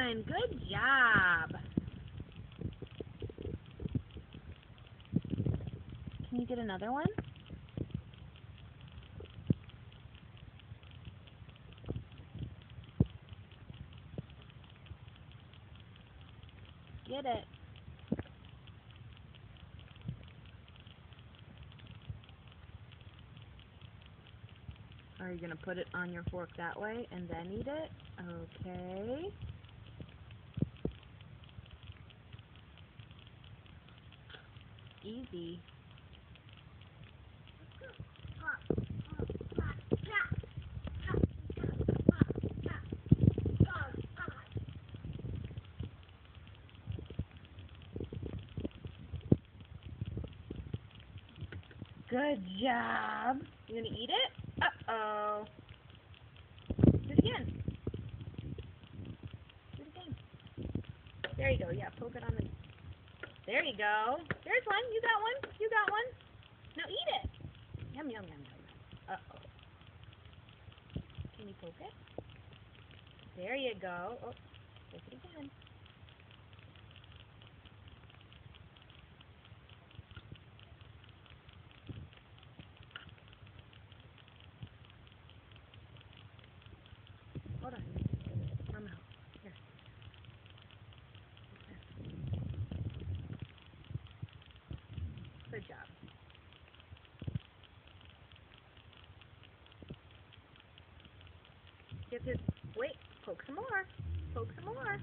one. Good job. Can you get another one? Get it. Are you going to put it on your fork that way and then eat it? Okay. Easy. Good job. You gonna eat it? Uh-oh. Do it again. Do it again. There you go. Yeah, poke it on the... There you go. There's one. You got one. You got one. Now eat it. Yum, yum, yum, yum. Uh-oh. Can you poke it? There you go. Oh, poke it again. Hold on. I'm out. Here. Good job. Get this. Wait. Poke some more. Poke some more.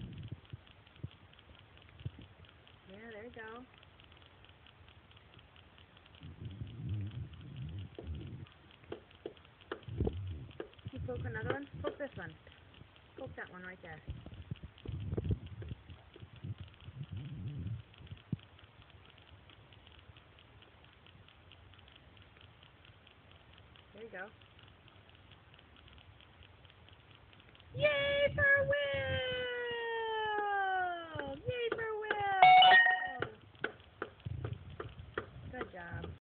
Yeah, there you go. You poke another one? Poke this one. Poke that one right there. There you go. Yay for a win!